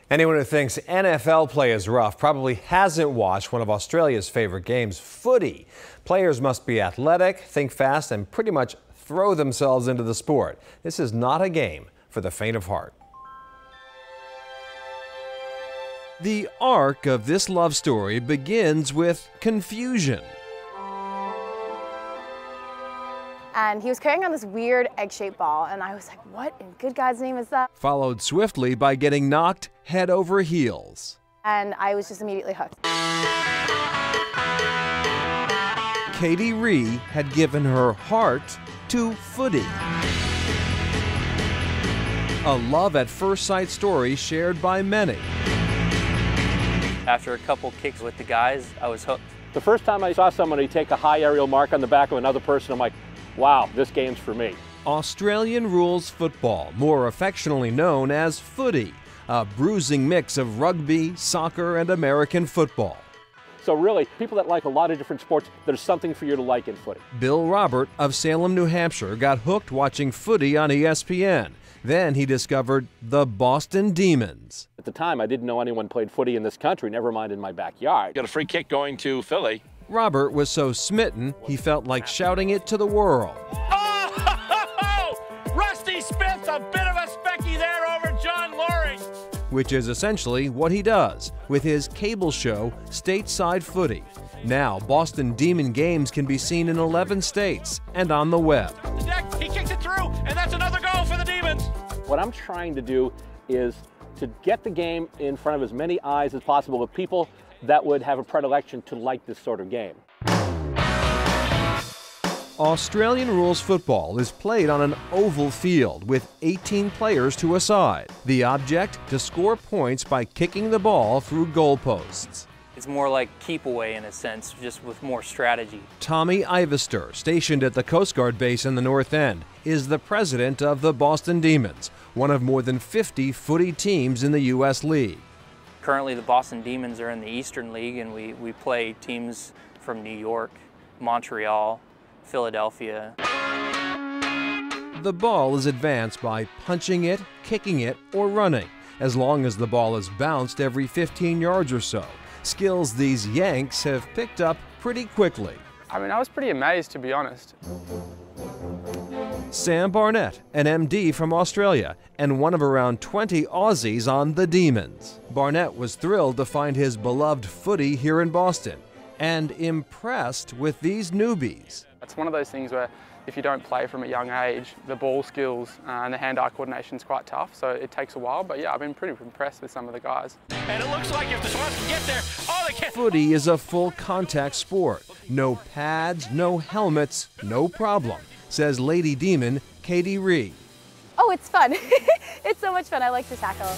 Anyone who thinks NFL play is rough probably hasn't watched one of Australia's favorite games, footy. Players must be athletic, think fast, and pretty much throw themselves into the sport. This is not a game for the faint of heart. The arc of this love story begins with confusion. And he was carrying on this weird egg-shaped ball, and I was like, what in good God's name is that? Followed swiftly by getting knocked head over heels. And I was just immediately hooked. Katie Ree had given her heart to footy. A love at first sight story shared by many. After a couple kicks with the guys, I was hooked. The first time I saw somebody take a high aerial mark on the back of another person, I'm like, wow, this game's for me. Australian rules football, more affectionately known as footy, a bruising mix of rugby, soccer, and American football. So really, people that like a lot of different sports, there's something for you to like in footy. Bill Robert of Salem, New Hampshire got hooked watching footy on ESPN. Then he discovered the Boston Demons. At the time, I didn't know anyone played footy in this country, never mind in my backyard. Got a free kick going to Philly. Robert was so smitten, he felt like shouting it to the world. Oh, Rusty Smith, a bit of a specky there over John Loring. Which is essentially what he does with his cable show, Stateside Footy. Now, Boston Demon games can be seen in 11 states and on the web. The deck, he kicks it through, and that's another goal for the Demons. What I'm trying to do is to get the game in front of as many eyes as possible of people that would have a predilection to like this sort of game. Australian rules football is played on an oval field with 18 players to a side. The object, to score points by kicking the ball through goalposts. It's more like keep away in a sense, just with more strategy. Tommy Ivester, stationed at the Coast Guard base in the North End, is the president of the Boston Demons, one of more than 50 footy teams in the U.S. League. Currently the Boston Demons are in the Eastern League, and we play teams from New York, Montreal, Philadelphia. The ball is advanced by punching it, kicking it, or running, as long as the ball is bounced every 15 yards or so. Skills these Yanks have picked up pretty quickly. I mean, I was pretty amazed, to be honest. Sam Barnett, an MD from Australia, and one of around 20 Aussies on the Demons. Barnett was thrilled to find his beloved footy here in Boston, and impressed with these newbies. It's one of those things where if you don't play from a young age, the ball skills and the hand-eye coordination is quite tough, so it takes a while, but yeah, I've been pretty impressed with some of the guys. And it looks like if the Swans can get there, oh, they can't. Footy is a full contact sport. No pads, no helmets, no problem, says Lady Demon Katie Ree. Oh, it's fun. It's so much fun. I like to tackle.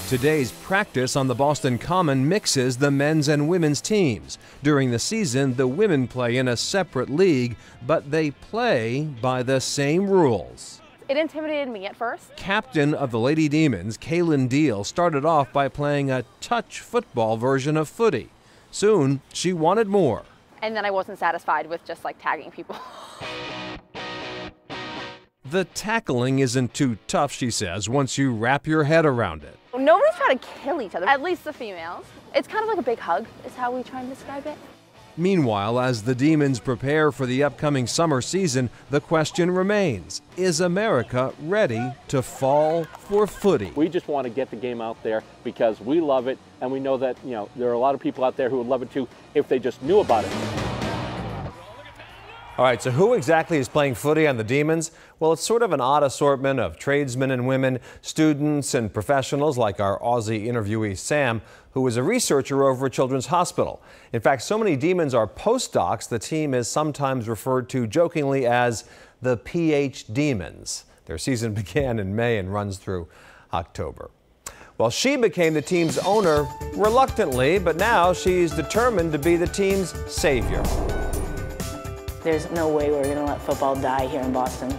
Today's practice on the Boston Common mixes the men's and women's teams. During the season, the women play in a separate league, but they play by the same rules. It intimidated me at first. Captain of the Lady Demons, Kaylin Deal, started off by playing a touch football version of footy. Soon, she wanted more. And then I wasn't satisfied with just like tagging people. The tackling isn't too tough, she says, once you wrap your head around it. Nobody's trying to kill each other, at least the females. It's kind of like a big hug, is how we try and describe it. Meanwhile, as the Demons prepare for the upcoming summer season, the question remains, is America ready to fall for footy? We just want to get the game out there because we love it, and we know that, you know, there are a lot of people out there who would love it too if they just knew about it. All right, so who exactly is playing footy on the Demons? Well, it's sort of an odd assortment of tradesmen and women, students and professionals like our Aussie interviewee Sam, who is a researcher over at Children's Hospital. In fact, so many Demons are postdocs, the team is sometimes referred to jokingly as the PH Demons. Their season began in May and runs through October. Well, she became the team's owner reluctantly, but now she's determined to be the team's savior. There's no way we're going to let football die here in Boston.